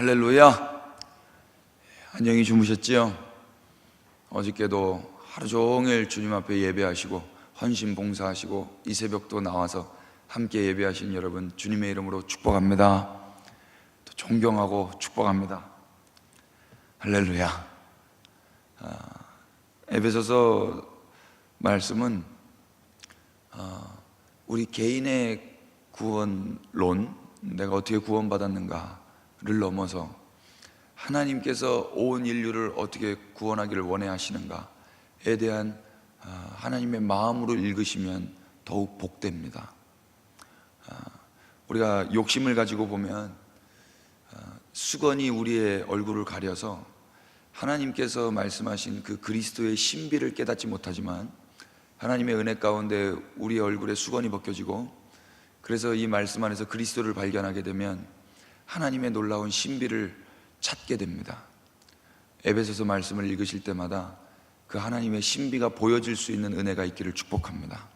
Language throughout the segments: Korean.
할렐루야. 안녕히 주무셨지요? 어저께도 하루 종일 주님 앞에 예배하시고 헌신 봉사하시고 이 새벽도 나와서 함께 예배하신 여러분 주님의 이름으로 축복합니다. 또 존경하고 축복합니다. 할렐루야. 에베소서 말씀은 우리 개인의 구원론, 내가 어떻게 구원받았는가를 넘어서 하나님께서 온 인류를 어떻게 구원하기를 원해 하시는가에 대한 하나님의 마음으로 읽으시면 더욱 복됩니다. 우리가 욕심을 가지고 보면 수건이 우리의 얼굴을 가려서 하나님께서 말씀하신 그 그리스도의 신비를 깨닫지 못하지만 하나님의 은혜 가운데 우리의 얼굴에 수건이 벗겨지고 그래서 이 말씀 안에서 그리스도를 발견하게 되면 하나님의 놀라운 신비를 찾게 됩니다. 에베소서 말씀을 읽으실 때마다 그 하나님의 신비가 보여질 수 있는 은혜가 있기를 축복합니다.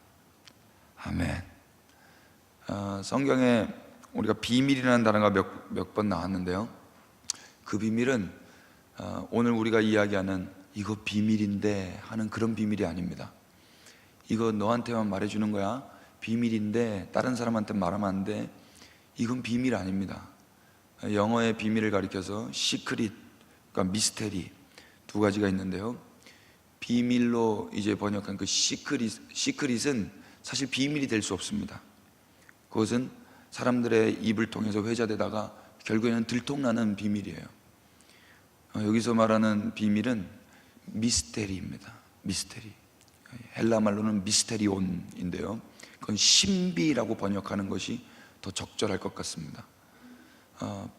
아멘. 성경에 우리가 비밀이라는 단어가 몇 번 나왔는데요, 그 비밀은 오늘 우리가 이야기하는 이거 비밀인데 하는 그런 비밀이 아닙니다. 이거 너한테만 말해주는 거야, 비밀인데 다른 사람한테 말하면 안 돼, 이건 비밀 아닙니다. 영어의 비밀을 가리켜서 시크릿, 그러니까 미스테리 두 가지가 있는데요, 비밀로 이제 번역한 그 시크릿은 사실 비밀이 될 수 없습니다. 그것은 사람들의 입을 통해서 회자되다가 결국에는 들통나는 비밀이에요. 여기서 말하는 비밀은 미스테리입니다. 미스테리, 헬라 말로는 미스테리온인데요, 그건 신비라고 번역하는 것이 더 적절할 것 같습니다.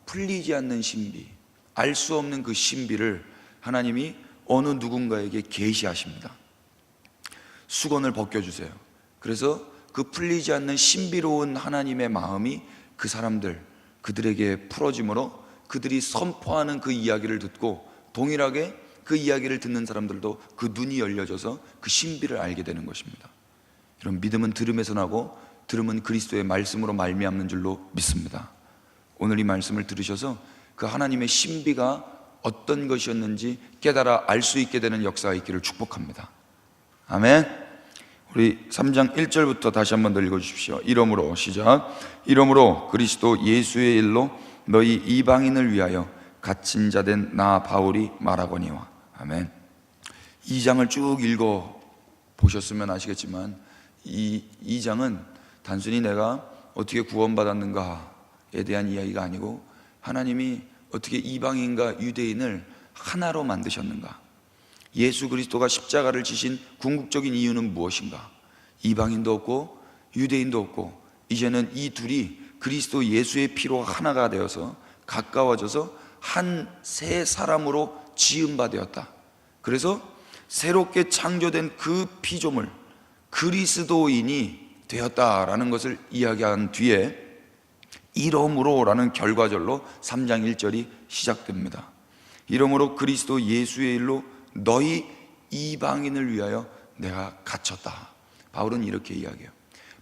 풀리지 않는 신비, 알 수 없는 그 신비를 하나님이 어느 누군가에게 계시하십니다. 수건을 벗겨주세요. 그래서 그 풀리지 않는 신비로운 하나님의 마음이 그 사람들, 그들에게 풀어짐으로 그들이 선포하는 그 이야기를 듣고 동일하게 그 이야기를 듣는 사람들도 그 눈이 열려져서 그 신비를 알게 되는 것입니다. 이런 믿음은 들음에서 나고 들음은 그리스도의 말씀으로 말미암는 줄로 믿습니다. 오늘 이 말씀을 들으셔서 그 하나님의 신비가 어떤 것이었는지 깨달아 알 수 있게 되는 역사가 있기를 축복합니다. 아멘. 우리 3장 1절부터 다시 한번 더 읽어주십시오. 이러므로, 시작. 이러므로 그리스도 예수의 일로 너희 이방인을 위하여 갇힌 자 된 나 바울이 말하거니와. 아멘. 2장을 쭉 읽어 보셨으면 아시겠지만 이 장은 단순히 내가 어떻게 구원받았는가에 대한 이야기가 아니고 하나님이 어떻게 이방인과 유대인을 하나로 만드셨는가, 예수 그리스도가 십자가를 지신 궁극적인 이유는 무엇인가, 이방인도 없고 유대인도 없고 이제는 이 둘이 그리스도 예수의 피로 하나가 되어서 가까워져서 한 새 사람으로 지음바 되었다. 그래서 새롭게 창조된 그 피조물 그리스도인이 되었다라는 것을 이야기한 뒤에 이러므로 라는 결과절로 3장 1절이 시작됩니다. 이러므로 그리스도 예수의 일로 너희 이방인을 위하여 내가 갇혔다. 바울은 이렇게 이야기해요.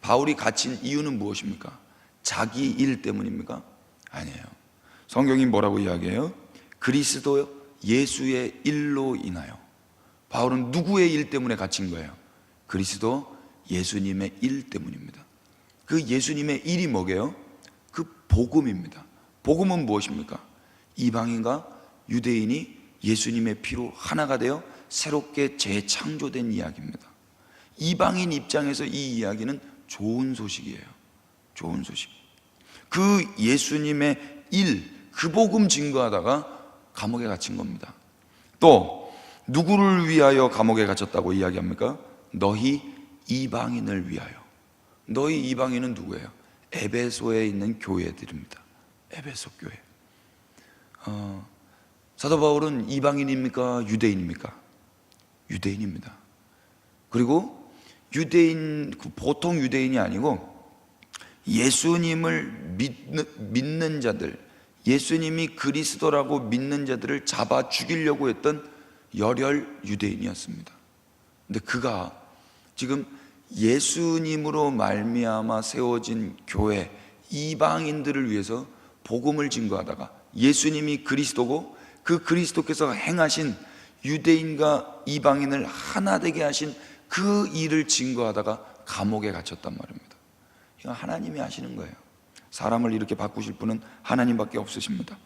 바울이 갇힌 이유는 무엇입니까? 자기 일 때문입니까? 아니에요. 성경이 뭐라고 이야기해요? 그리스도 예수의 일로 인하여. 바울은 누구의 일 때문에 갇힌 거예요? 그리스도 예수님의 일 때문입니다. 그 예수님의 일이 뭐게요? 그 복음입니다. 복음은 무엇입니까? 이방인과 유대인이 예수님의 피로 하나가 되어 새롭게 재창조된 이야기입니다. 이방인 입장에서 이 이야기는 좋은 소식이에요. 좋은 소식. 그 예수님의 일, 그 복음 증거하다가 감옥에 갇힌 겁니다. 또 누구를 위하여 감옥에 갇혔다고 이야기합니까? 너희 이방인을 위하여. 너희 이방인은 누구예요? 에베소에 있는 교회들입니다. 에베소 교회. 사도 바울은 이방인입니까? 유대인입니까? 유대인입니다. 그리고 유대인, 보통 유대인이 아니고 예수님을 믿는 자들, 예수님이 그리스도라고 믿는 자들을 잡아 죽이려고 했던 열혈 유대인이었습니다. 근데 그가 지금 예수님으로 말미암아 세워진 교회, 이방인들을 위해서 복음을 증거하다가 예수님이 그리스도고 그 그리스도께서 행하신 유대인과 이방인을 하나 되게 하신 그 일을 증거하다가 감옥에 갇혔단 말입니다. 이건 하나님이 하시는 거예요. 사람을 이렇게 바꾸실 분은 하나님밖에 없으십니다.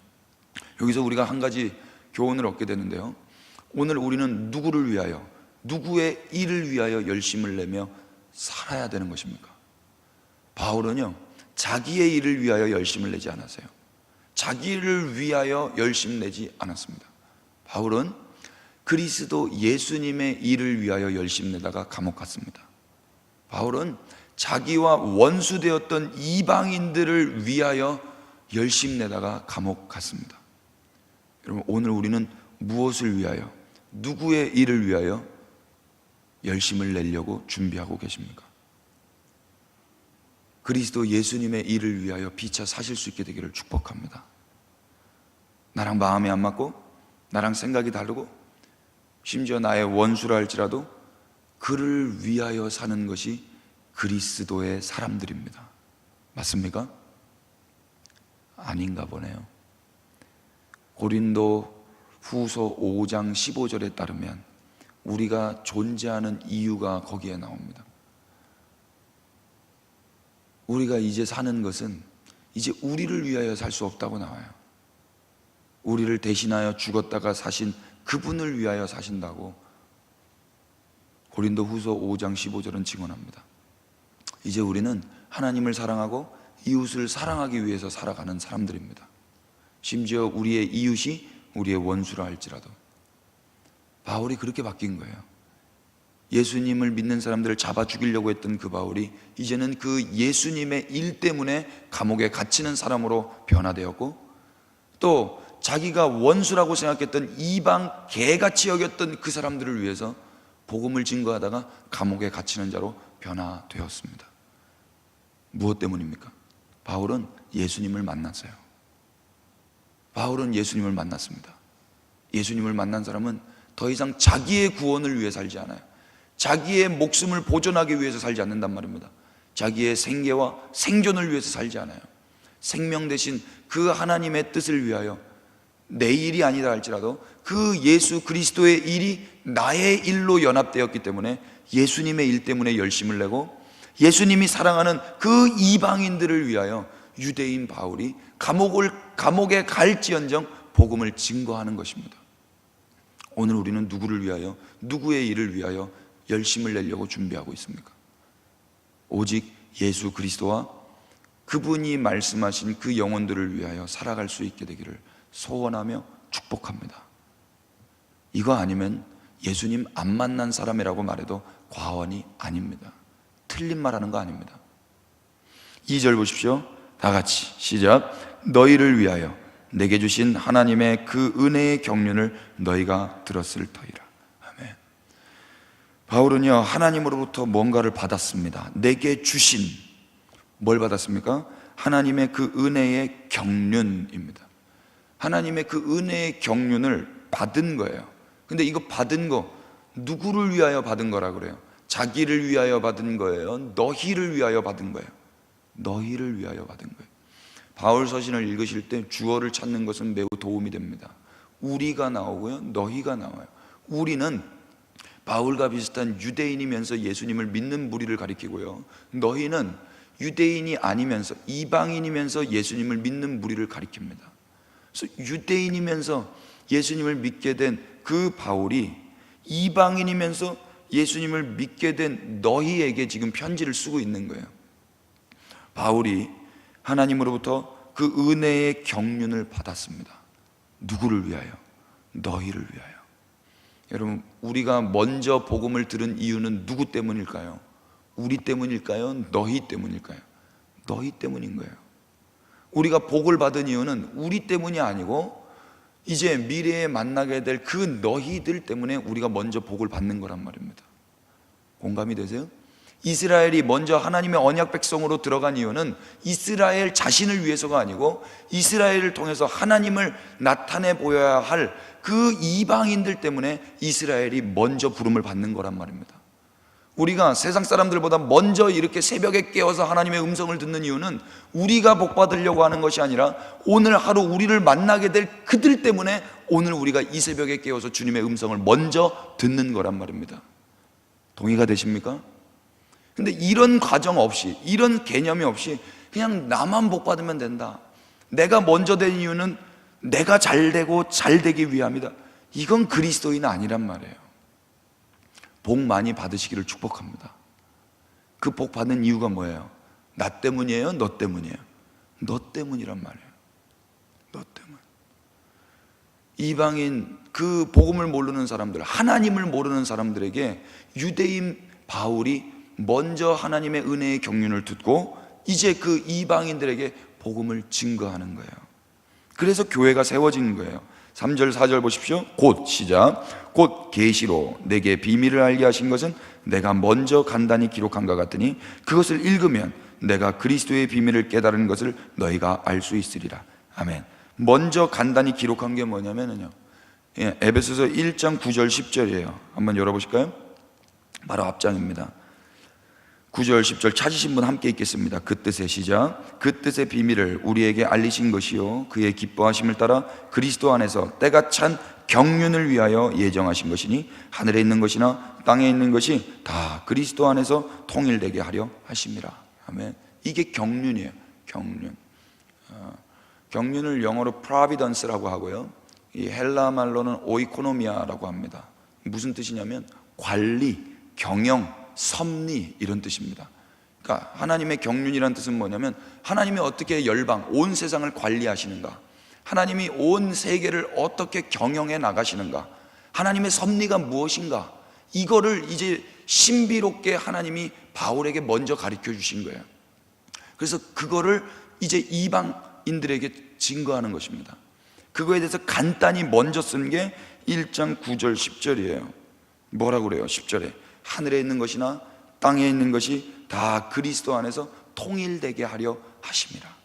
여기서 우리가 한 가지 교훈을 얻게 되는데요, 오늘 우리는 누구를 위하여, 누구의 일을 위하여 열심을 내며 살아야 되는 것입니까? 바울은요, 자기의 일을 위하여 열심을 내지 않았어요. 자기를 위하여 열심 내지 않았습니다. 바울은 그리스도 예수님의 일을 위하여 열심 내다가 감옥 갔습니다. 바울은 자기와 원수되었던 이방인들을 위하여 열심 내다가 감옥 갔습니다. 여러분, 오늘 우리는 무엇을 위하여, 누구의 일을 위하여 열심을 내려고 준비하고 계십니까? 그리스도 예수님의 일을 위하여 피차 사실 수 있게 되기를 축복합니다. 나랑 마음이 안 맞고 나랑 생각이 다르고 심지어 나의 원수라 할지라도 그를 위하여 사는 것이 그리스도의 사람들입니다. 맞습니까? 아닌가 보네요. 고린도 후서 5장 15절에 따르면 우리가 존재하는 이유가 거기에 나옵니다. 우리가 이제 사는 것은 이제 우리를 위하여 살 수 없다고 나와요. 우리를 대신하여 죽었다가 사신 그분을 위하여 사신다고 고린도 후서 5장 15절은 증언합니다. 이제 우리는 하나님을 사랑하고 이웃을 사랑하기 위해서 살아가는 사람들입니다. 심지어 우리의 이웃이 우리의 원수라 할지라도. 바울이 그렇게 바뀐 거예요. 예수님을 믿는 사람들을 잡아 죽이려고 했던 그 바울이 이제는 그 예수님의 일 때문에 감옥에 갇히는 사람으로 변화되었고, 또 자기가 원수라고 생각했던 이방 개같이 여겼던 그 사람들을 위해서 복음을 증거하다가 감옥에 갇히는 자로 변화되었습니다. 무엇 때문입니까? 바울은 예수님을 만났어요. 바울은 예수님을 만났습니다. 예수님을 만난 사람은 더 이상 자기의 구원을 위해 살지 않아요. 자기의 목숨을 보존하기 위해서 살지 않는단 말입니다. 자기의 생계와 생존을 위해서 살지 않아요. 생명 대신 그 하나님의 뜻을 위하여 내 일이 아니다 할지라도 그 예수 그리스도의 일이 나의 일로 연합되었기 때문에 예수님의 일 때문에 열심을 내고, 예수님이 사랑하는 그 이방인들을 위하여 유대인 바울이 감옥에 갈지언정 복음을 증거하는 것입니다. 오늘 우리는 누구를 위하여, 누구의 일을 위하여 열심을 내려고 준비하고 있습니까? 오직 예수 그리스도와 그분이 말씀하신 그 영혼들을 위하여 살아갈 수 있게 되기를 소원하며 축복합니다. 이거 아니면 예수님 안 만난 사람이라고 말해도 과언이 아닙니다. 틀린 말하는 거 아닙니다. 2절 보십시오. 다 같이 시작. 너희를 위하여 내게 주신 하나님의 그 은혜의 경륜을 너희가 들었을 터이라. 아멘. 바울은요, 하나님으로부터 뭔가를 받았습니다. 내게 주신, 뭘 받았습니까? 하나님의 그 은혜의 경륜입니다. 하나님의 그 은혜의 경륜을 받은 거예요. 근데 이거 받은 거 누구를 위하여 받은 거라 그래요? 자기를 위하여 받은 거예요? 너희를 위하여 받은 거예요? 너희를 위하여 받은 거예요. 바울 서신을 읽으실 때 주어를 찾는 것은 매우 도움이 됩니다. 우리가 나오고요, 너희가 나와요. 우리는 바울과 비슷한 유대인이면서 예수님을 믿는 무리를 가리키고요, 너희는 유대인이 아니면서 이방인이면서 예수님을 믿는 무리를 가리킵니다. 그래서 유대인이면서 예수님을 믿게 된 그 바울이 이방인이면서 예수님을 믿게 된 너희에게 지금 편지를 쓰고 있는 거예요. 바울이 하나님으로부터 그 은혜의 경륜을 받았습니다. 누구를 위하여? 너희를 위하여. 여러분, 우리가 먼저 복음을 들은 이유는 누구 때문일까요? 우리 때문일까요? 너희 때문일까요? 너희 때문인 거예요. 우리가 복을 받은 이유는 우리 때문이 아니고 이제 미래에 만나게 될 그 너희들 때문에 우리가 먼저 복을 받는 거란 말입니다. 공감이 되세요? 이스라엘이 먼저 하나님의 언약 백성으로 들어간 이유는 이스라엘 자신을 위해서가 아니고 이스라엘을 통해서 하나님을 나타내 보여야 할 그 이방인들 때문에 이스라엘이 먼저 부름을 받는 거란 말입니다. 우리가 세상 사람들보다 먼저 이렇게 새벽에 깨어서 하나님의 음성을 듣는 이유는 우리가 복 받으려고 하는 것이 아니라 오늘 하루 우리를 만나게 될 그들 때문에 오늘 우리가 이 새벽에 깨어서 주님의 음성을 먼저 듣는 거란 말입니다. 동의가 되십니까? 근데 이런 과정 없이, 이런 개념이 없이 그냥 나만 복 받으면 된다, 내가 먼저 된 이유는 내가 잘 되고 잘 되기 위함이다, 이건 그리스도인 아니란 말이에요. 복 많이 받으시기를 축복합니다. 그 복 받는 이유가 뭐예요? 나 때문이에요? 너 때문이에요? 너 때문이란 말이에요. 너 때문. 이방인, 그 복음을 모르는 사람들, 하나님을 모르는 사람들에게 유대인 바울이 먼저 하나님의 은혜의 경륜을 듣고 이제 그 이방인들에게 복음을 증거하는 거예요. 그래서 교회가 세워진 거예요. 3절 4절 보십시오. 곧, 시작. 곧 계시로 내게 비밀을 알게 하신 것은 내가 먼저 간단히 기록한 것 같으니 그것을 읽으면 내가 그리스도의 비밀을 깨달은 것을 너희가 알 수 있으리라. 아멘. 먼저 간단히 기록한 게 뭐냐면요, 에베소서 1장 9절 10절이에요 한번 열어보실까요? 바로 앞장입니다. 9절 10절 찾으신 분 함께 읽겠습니다. 그 뜻의, 시작. 그 뜻의 비밀을 우리에게 알리신 것이요 그의 기뻐하심을 따라 그리스도 안에서 때가 찬 경륜을 위하여 예정하신 것이니 하늘에 있는 것이나 땅에 있는 것이 다 그리스도 안에서 통일되게 하려 하심이라. 아멘. 이게 경륜이에요. 경륜. 경륜을 영어로 providence라고 하고요, 이 헬라 말로는 오이코노미아라고 합니다. 무슨 뜻이냐면 관리, 경영, 섭리, 이런 뜻입니다. 그러니까 하나님의 경륜이라는 뜻은 뭐냐면 하나님이 어떻게 열방, 온 세상을 관리하시는가, 하나님이 온 세계를 어떻게 경영해 나가시는가, 하나님의 섭리가 무엇인가, 이거를 이제 신비롭게 하나님이 바울에게 먼저 가르쳐 주신 거예요. 그래서 그거를 이제 이방인들에게 증거하는 것입니다. 그거에 대해서 간단히 먼저 쓴 게 1장 9절 10절이에요 뭐라고 그래요? 10절에 하늘에 있는 것이나 땅에 있는 것이 다 그리스도 안에서 통일되게 하려 하심이라.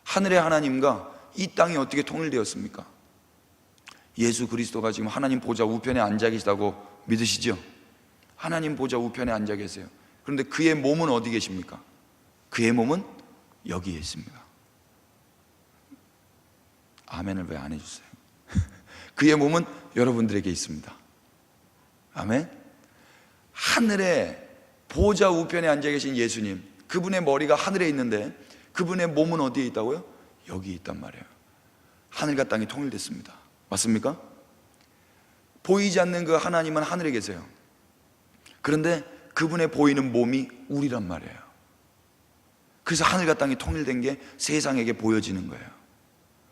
하늘의 하나님과 이 땅이 어떻게 통일되었습니까? 예수 그리스도가 지금 하나님 보좌 우편에 앉아 계시다고 믿으시죠? 하나님 보좌 우편에 앉아 계세요. 그런데 그의 몸은 어디 계십니까? 그의 몸은 여기에 있습니다. 아멘을 왜 안 해주세요? 그의 몸은 여러분들에게 있습니다. 아멘. 하늘에 보좌 우편에 앉아 계신 예수님, 그분의 머리가 하늘에 있는데 그분의 몸은 어디에 있다고요? 여기 있단 말이에요. 하늘과 땅이 통일됐습니다. 맞습니까? 보이지 않는 그 하나님은 하늘에 계세요. 그런데 그분의 보이는 몸이 우리란 말이에요. 그래서 하늘과 땅이 통일된 게 세상에게 보여지는 거예요.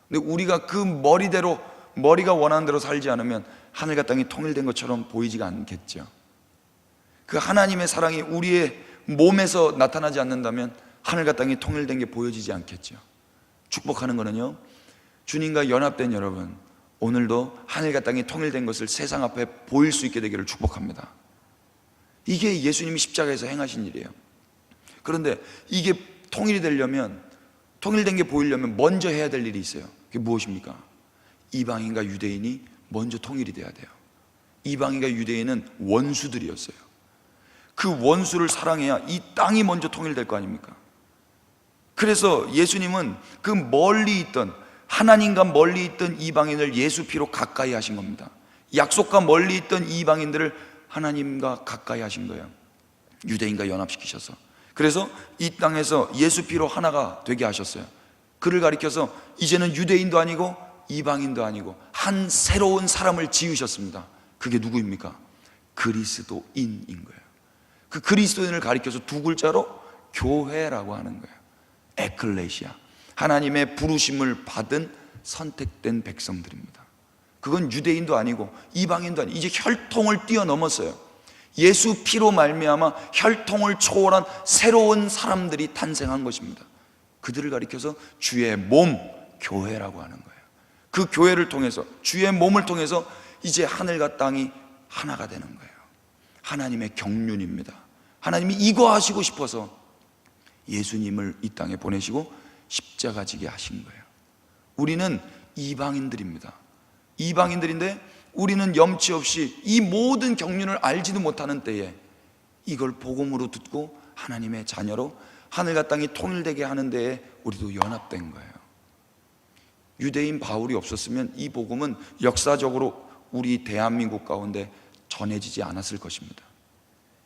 근데 우리가 그 머리대로, 머리가 원하는 대로 살지 않으면 하늘과 땅이 통일된 것처럼 보이지가 않겠죠. 그 하나님의 사랑이 우리의 몸에서 나타나지 않는다면 하늘과 땅이 통일된 게 보여지지 않겠죠. 축복하는 거는요, 주님과 연합된 여러분, 오늘도 하늘과 땅이 통일된 것을 세상 앞에 보일 수 있게 되기를 축복합니다. 이게 예수님이 십자가에서 행하신 일이에요. 그런데 이게 통일이 되려면, 통일된 게 보이려면 먼저 해야 될 일이 있어요. 그게 무엇입니까? 이방인과 유대인이 먼저 통일이 돼야 돼요. 이방인과 유대인은 원수들이었어요. 그 원수를 사랑해야 이 땅이 먼저 통일될 거 아닙니까? 그래서 예수님은 그 멀리 있던, 하나님과 멀리 있던 이방인을 예수 피로 가까이 하신 겁니다. 약속과 멀리 있던 이방인들을 하나님과 가까이 하신 거예요. 유대인과 연합시키셔서. 그래서 이 땅에서 예수 피로 하나가 되게 하셨어요. 그를 가리켜서 이제는 유대인도 아니고 이방인도 아니고 한 새로운 사람을 지으셨습니다. 그게 누구입니까? 그리스도인인 거예요. 그 그리스도인을 가리켜서 두 글자로 교회라고 하는 거예요. 에클레시아, 하나님의 부르심을 받은 선택된 백성들입니다. 그건 유대인도 아니고 이방인도 아니고 이제 혈통을 뛰어넘었어요. 예수 피로 말미암아 혈통을 초월한 새로운 사람들이 탄생한 것입니다. 그들을 가리켜서 주의 몸, 교회라고 하는 거예요. 그 교회를 통해서, 주의 몸을 통해서 이제 하늘과 땅이 하나가 되는 거예요. 하나님의 경륜입니다. 하나님이 이거 하시고 싶어서 예수님을 이 땅에 보내시고 십자가 지게 하신 거예요. 우리는 이방인들입니다. 이방인들인데 우리는 염치 없이 이 모든 경륜을 알지도 못하는 때에 이걸 복음으로 듣고 하나님의 자녀로 하늘과 땅이 통일되게 하는 데에 우리도 연합된 거예요. 유대인 바울이 없었으면 이 복음은 역사적으로 우리 대한민국 가운데 전해지지 않았을 것입니다.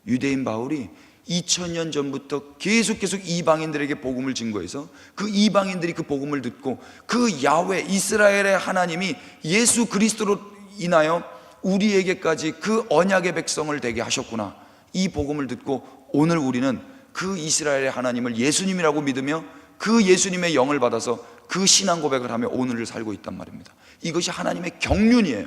유대인 바울이 2000년 전부터 계속 이방인들에게 복음을 증거해서 그 이방인들이 그 복음을 듣고 그 야훼 이스라엘의 하나님이 예수 그리스도로 인하여 우리에게까지 그 언약의 백성을 되게 하셨구나, 이 복음을 듣고 오늘 우리는 그 이스라엘의 하나님을 예수님이라고 믿으며 그 예수님의 영을 받아서 그 신앙 고백을 하며 오늘을 살고 있단 말입니다. 이것이 하나님의 경륜이에요.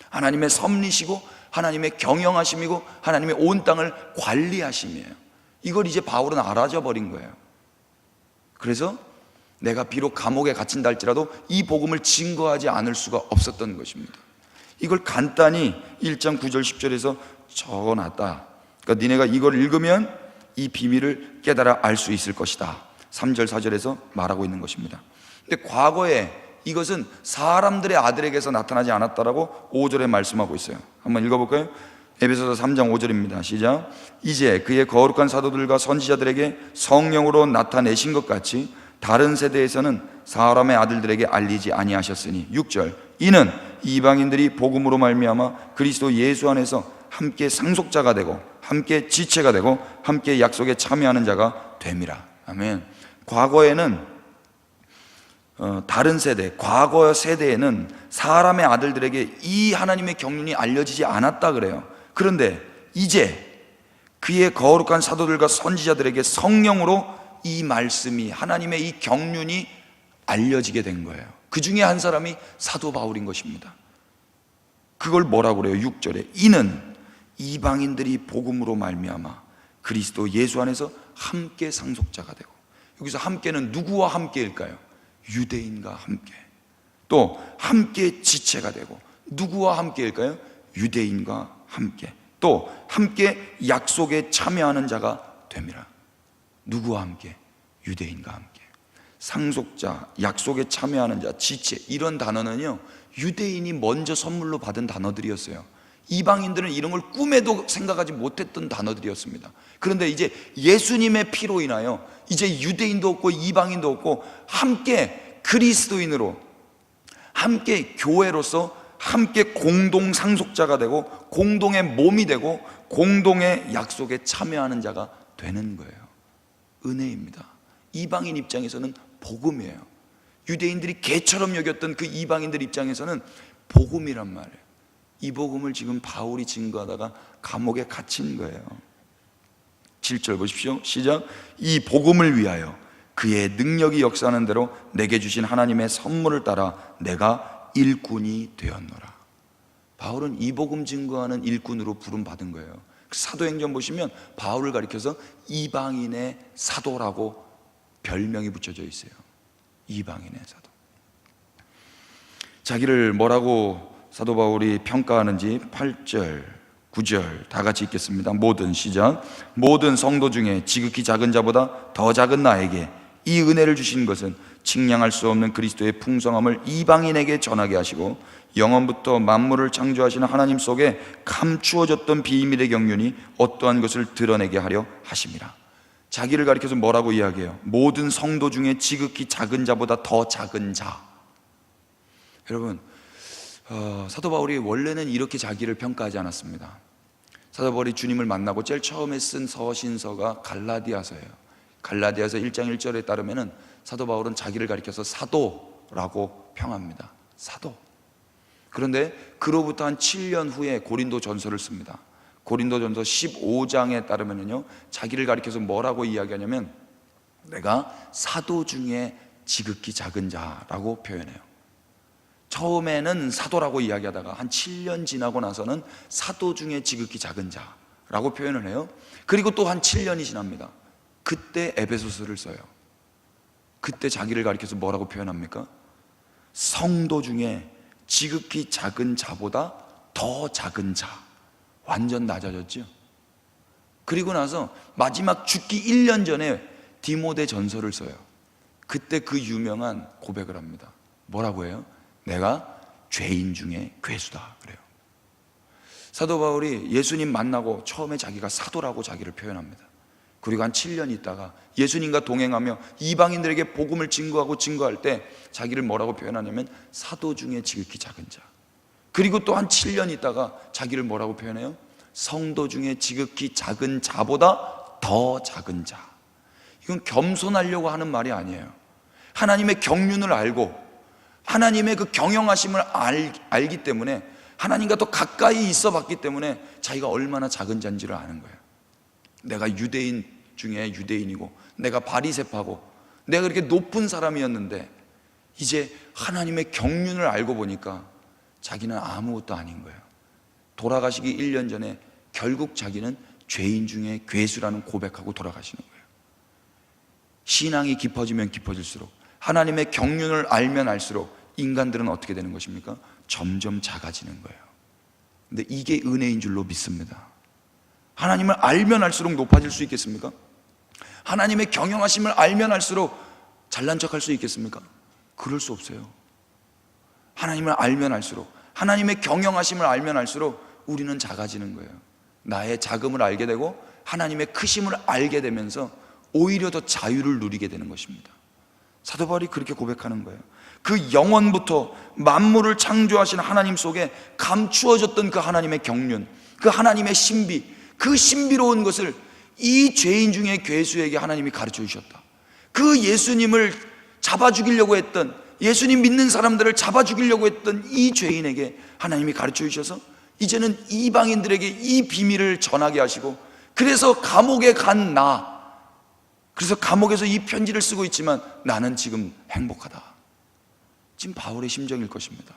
하나님의 섭리시고 하나님의 경영하심이고 하나님의 온 땅을 관리하심이에요. 이걸 이제 바울은 알아져 버린 거예요. 그래서 내가 비록 감옥에 갇힌다 할지라도 이 복음을 증거하지 않을 수가 없었던 것입니다. 이걸 간단히 1장 9절 10절에서 적어놨다. 그러니까 니네가 이걸 읽으면 이 비밀을 깨달아 알 수 있을 것이다. 3절 4절에서 말하고 있는 것입니다. 근데 과거에 이것은 사람들의 아들에게서 나타나지 않았다라고 5절에 말씀하고 있어요. 한번 읽어볼까요? 에베소서 3장 5절입니다. 시작. 이제 그의 거룩한 사도들과 선지자들에게 성령으로 나타내신 것 같이 다른 세대에서는 사람의 아들들에게 알리지 아니하셨으니. 6절. 이는 이방인들이 복음으로 말미암아 그리스도 예수 안에서 함께 상속자가 되고 함께 지체가 되고 함께 약속에 참여하는 자가 됨이라. 아멘. 과거에는 다른 세대, 과거 세대에는 사람의 아들들에게 이 하나님의 경륜이 알려지지 않았다 그래요. 그런데 이제 그의 거룩한 사도들과 선지자들에게 성령으로 이 말씀이, 하나님의 이 경륜이 알려지게 된 거예요. 그 중에 한 사람이 사도 바울인 것입니다. 그걸 뭐라고 그래요? 6절에 이는 이방인들이 복음으로 말미암아 그리스도 예수 안에서 함께 상속자가 되고, 여기서 함께는 누구와 함께일까요? 유대인과 함께. 또 함께 지체가 되고 누구와 함께일까요? 유대인과 함께. 또 함께 약속에 참여하는 자가 됨이라. 누구와 함께? 유대인과 함께. 상속자, 약속에 참여하는 자, 지체, 이런 단어는요 유대인이 먼저 선물로 받은 단어들이었어요. 이방인들은 이런 걸 꿈에도 생각하지 못했던 단어들이었습니다. 그런데 이제 예수님의 피로 인하여 이제 유대인도 없고 이방인도 없고 함께 그리스도인으로, 함께 교회로서 함께 공동 상속자가 되고 공동의 몸이 되고 공동의 약속에 참여하는 자가 되는 거예요. 은혜입니다. 이방인 입장에서는 복음이에요. 유대인들이 개처럼 여겼던 그 이방인들 입장에서는 복음이란 말이에요. 이 복음을 지금 바울이 증거하다가 감옥에 갇힌 거예요. 7절 보십시오. 시작. 이 복음을 위하여 그의 능력이 역사하는 대로 내게 주신 하나님의 선물을 따라 내가 일꾼이 되었노라. 바울은 이 복음 증거하는 일꾼으로 부름받은 거예요. 사도행전 보시면 바울을 가리켜서 이방인의 사도라고 별명이 붙여져 있어요. 이방인의 사도. 자기를 뭐라고 사도 바울이 평가하는지 8절, 9절 다 같이 읽겠습니다. 모든, 시작. 모든 성도 중에 지극히 작은 자보다 더 작은 나에게 이 은혜를 주신 것은 측량할 수 없는 그리스도의 풍성함을 이방인에게 전하게 하시고 영원부터 만물을 창조하시는 하나님 속에 감추어졌던 비밀의 경륜이 어떠한 것을 드러내게 하려 하심이라. 자기를 가리켜서 뭐라고 이야기해요? 모든 성도 중에 지극히 작은 자보다 더 작은 자. 여러분, 사도 바울이 원래는 이렇게 자기를 평가하지 않았습니다. 사도 바울이 주님을 만나고 제일 처음에 쓴 서신서가 갈라디아서예요. 갈라디아서 1장 1절에 따르면 사도 바울은 자기를 가리켜서 사도라고 평합니다. 사도. 그런데 그로부터 한 7년 후에 고린도 전서를 씁니다. 고린도 전서 15장에 따르면요, 자기를 가리켜서 뭐라고 이야기하냐면 내가 사도 중에 지극히 작은 자라고 표현해요. 처음에는 사도라고 이야기하다가 한 7년 지나고 나서는 사도 중에 지극히 작은 자라고 표현을 해요. 그리고 또 한 7년이 지납니다. 그때 에베소서를 써요. 그때 자기를 가리켜서 뭐라고 표현합니까? 성도 중에 지극히 작은 자보다 더 작은 자. 완전 낮아졌죠. 그리고 나서 마지막 죽기 1년 전에 디모데 전서를 써요. 그때 그 유명한 고백을 합니다. 뭐라고 해요? 내가 죄인 중에 괴수다 그래요. 사도 바울이 예수님 만나고 처음에 자기가 사도라고 자기를 표현합니다. 그리고 한 7년 있다가 예수님과 동행하며 이방인들에게 복음을 증거할 때 자기를 뭐라고 표현하냐면 사도 중에 지극히 작은 자. 그리고 또 한 7년 있다가 자기를 뭐라고 표현해요? 성도 중에 지극히 작은 자보다 더 작은 자. 이건 겸손하려고 하는 말이 아니에요. 하나님의 경륜을 알고 하나님의 그 경영하심을 알기 때문에, 하나님과 더 가까이 있어 봤기 때문에 자기가 얼마나 작은 자인지를 아는 거예요. 내가 유대인 중에 유대인이고 내가 바리새파고 내가 그렇게 높은 사람이었는데 이제 하나님의 경륜을 알고 보니까 자기는 아무것도 아닌 거예요. 돌아가시기 1년 전에 결국 자기는 죄인 중에 괴수라는 고백하고 돌아가시는 거예요. 신앙이 깊어지면 깊어질수록, 하나님의 경륜을 알면 알수록 인간들은 어떻게 되는 것입니까? 점점 작아지는 거예요. 근데 이게 은혜인 줄로 믿습니다. 하나님을 알면 알수록 높아질 수 있겠습니까? 하나님의 경영하심을 알면 알수록 잘난 척할 수 있겠습니까? 그럴 수 없어요. 하나님을 알면 알수록, 하나님의 경영하심을 알면 알수록 우리는 작아지는 거예요. 나의 작음을 알게 되고 하나님의 크심을 알게 되면서 오히려 더 자유를 누리게 되는 것입니다. 사도 바울이 그렇게 고백하는 거예요. 그 영원부터 만물을 창조하신 하나님 속에 감추어졌던 그 하나님의 경륜, 그 하나님의 신비, 그 신비로운 것을 이 죄인 중에 괴수에게 하나님이 가르쳐 주셨다. 그 예수님을 잡아 죽이려고 했던, 예수님 믿는 사람들을 잡아 죽이려고 했던 이 죄인에게 하나님이 가르쳐 주셔서 이제는 이방인들에게 이 비밀을 전하게 하시고, 그래서 감옥에 간 그래서 감옥에서 이 편지를 쓰고 있지만 나는 지금 행복하다. 지금 바울의 심정일 것입니다.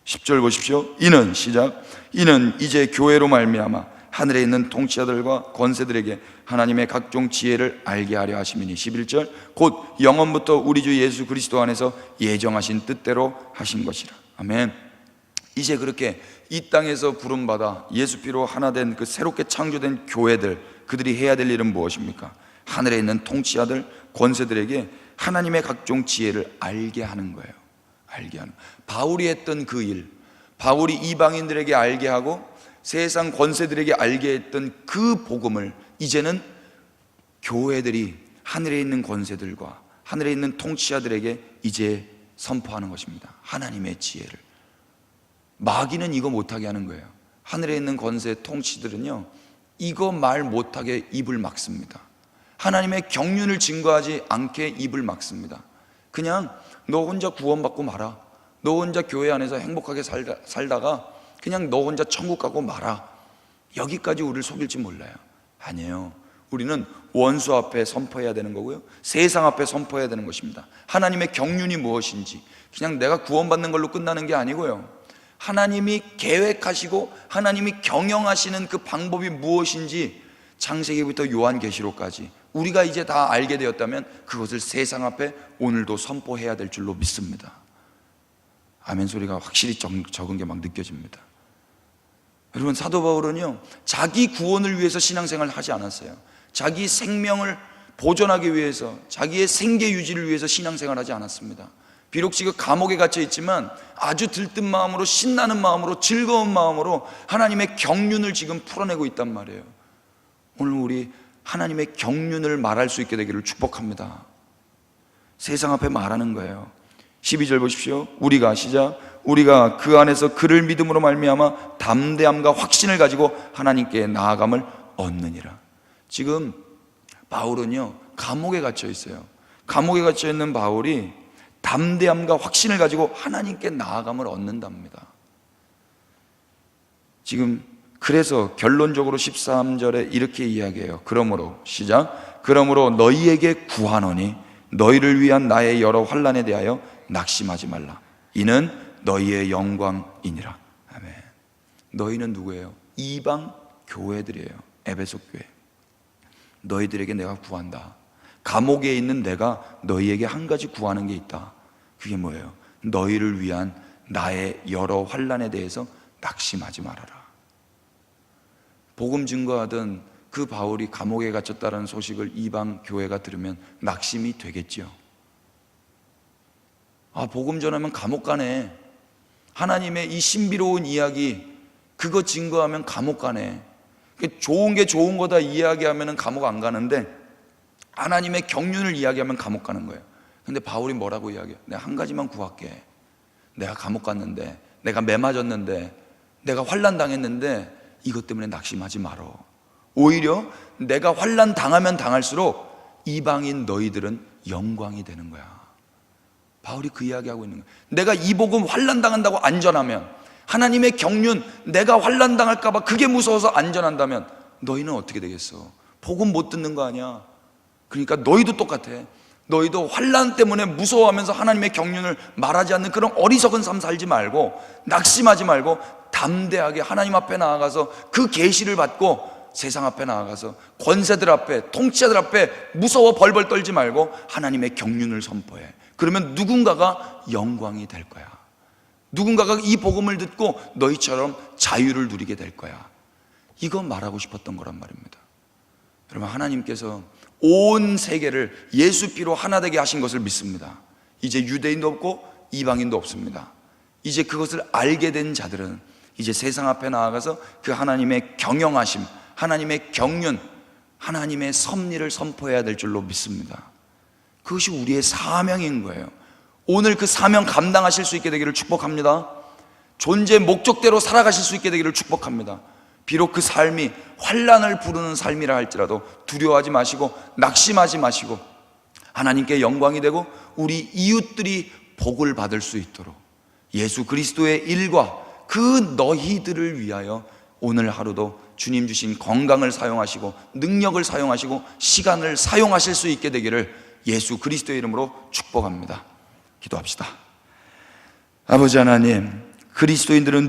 10절 보십시오. 이는 이제 교회로 말미암아 하늘에 있는 통치자들과 권세들에게 하나님의 각종 지혜를 알게 하려 하심이니. 11절, 곧 영원부터 우리 주 예수 그리스도 안에서 예정하신 뜻대로 하신 것이라. 아멘. 이제 그렇게 이 땅에서 부름받아 예수 피로 하나 된 그 새롭게 창조된 교회들, 그들이 해야 될 일은 무엇입니까? 하늘에 있는 통치자들, 권세들에게 하나님의 각종 지혜를 알게 하는 거예요. 알게 하는. 바울이 했던 그 일, 바울이 이방인들에게 알게 하고 세상 권세들에게 알게 했던 그 복음을 이제는 교회들이 하늘에 있는 권세들과 하늘에 있는 통치자들에게 이제 선포하는 것입니다. 하나님의 지혜를. 마귀는 이거 못하게 하는 거예요. 하늘에 있는 권세 통치들은요, 이거 말 못하게 입을 막습니다. 하나님의 경륜을 증거하지 않게 입을 막습니다. 그냥 너 혼자 구원받고 말아, 너 혼자 교회 안에서 행복하게 살다가 그냥 너 혼자 천국 가고 말아, 여기까지 우리를 속일지 몰라요. 아니에요. 우리는 원수 앞에 선포해야 되는 거고요, 세상 앞에 선포해야 되는 것입니다. 하나님의 경륜이 무엇인지, 그냥 내가 구원받는 걸로 끝나는 게 아니고요, 하나님이 계획하시고 하나님이 경영하시는 그 방법이 무엇인지 창세기부터 요한계시록까지 우리가 이제 다 알게 되었다면 그것을 세상 앞에 오늘도 선포해야 될 줄로 믿습니다. 아멘 소리가 확실히 적은 게 막 느껴집니다. 여러분, 사도 바울은요, 자기 구원을 위해서 신앙생활을 하지 않았어요. 자기 생명을 보존하기 위해서, 자기의 생계 유지를 위해서 신앙생활을 하지 않았습니다. 비록 지금 감옥에 갇혀 있지만 아주 들뜬 마음으로, 신나는 마음으로, 즐거운 마음으로 하나님의 경륜을 지금 풀어내고 있단 말이에요. 오늘 우리 하나님의 경륜을 말할 수 있게 되기를 축복합니다. 세상 앞에 말하는 거예요. 12절 보십시오. 우리가 그 안에서 그를 믿음으로 말미암아 담대함과 확신을 가지고 하나님께 나아감을 얻느니라. 지금 바울은요, 감옥에 갇혀 있어요. 감옥에 갇혀 있는 바울이 담대함과 확신을 가지고 하나님께 나아감을 얻는답니다. 지금 그래서 결론적으로 13절에 이렇게 이야기해요. 그러므로 너희에게 구하노니 너희를 위한 나의 여러 환난에 대하여 낙심하지 말라. 이는 너희의 영광이니라. 아멘. 너희는 누구예요? 이방 교회들이에요. 에베소 교회. 너희들에게 내가 구한다. 감옥에 있는 내가 너희에게 한 가지 구하는 게 있다. 그게 뭐예요? 너희를 위한 나의 여러 환난에 대해서 낙심하지 말아라. 복음 증거하던 그 바울이 감옥에 갇혔다는 소식을 이방 교회가 들으면 낙심이 되겠죠. 복음 전하면 감옥 가네. 하나님의 이 신비로운 이야기, 그거 증거하면 감옥 가네. 좋은 게 좋은 거다 이야기하면 감옥 안 가는데 하나님의 경륜을 이야기하면 감옥 가는 거예요. 근데 바울이 뭐라고 이야기해요? 내가 한 가지만 구할게. 내가 감옥 갔는데, 내가 매 맞았는데, 내가 환난 당했는데 이것 때문에 낙심하지 말어. 오히려 내가 환난 당하면 당할수록 이방인 너희들은 영광이 되는 거야. 바울이 그 이야기하고 있는 거야. 내가 이 복음 환난 당한다고 안전하면, 하나님의 경륜 내가 환난 당할까 봐 그게 무서워서 안전한다면 너희는 어떻게 되겠어? 복음 못 듣는 거 아니야. 그러니까 너희도 똑같아. 너희도 환난 때문에 무서워하면서 하나님의 경륜을 말하지 않는 그런 어리석은 삶 살지 말고, 낙심하지 말고 담대하게 하나님 앞에 나아가서 그 계시를 받고 세상 앞에 나아가서 권세들 앞에, 통치자들 앞에 무서워 벌벌 떨지 말고 하나님의 경륜을 선포해. 그러면 누군가가 영광이 될 거야. 누군가가 이 복음을 듣고 너희처럼 자유를 누리게 될 거야. 이거 말하고 싶었던 거란 말입니다. 여러분, 하나님께서 온 세계를 예수 피로 하나 되게 하신 것을 믿습니다. 이제 유대인도 없고 이방인도 없습니다. 이제 그것을 알게 된 자들은 이제 세상 앞에 나아가서 그 하나님의 경영하심, 하나님의 경륜, 하나님의 섭리를 선포해야 될 줄로 믿습니다. 그것이 우리의 사명인 거예요. 오늘 그 사명 감당하실 수 있게 되기를 축복합니다. 존재 목적대로 살아가실 수 있게 되기를 축복합니다. 비록 그 삶이 환난을 부르는 삶이라 할지라도 두려워하지 마시고 낙심하지 마시고 하나님께 영광이 되고 우리 이웃들이 복을 받을 수 있도록 예수 그리스도의 일과 그 너희들을 위하여 오늘 하루도 주님 주신 건강을 사용하시고 능력을 사용하시고 시간을 사용하실 수 있게 되기를 예수 그리스도의 이름으로 축복합니다. 기도합시다. 아버지 하나님, 그리스도인들은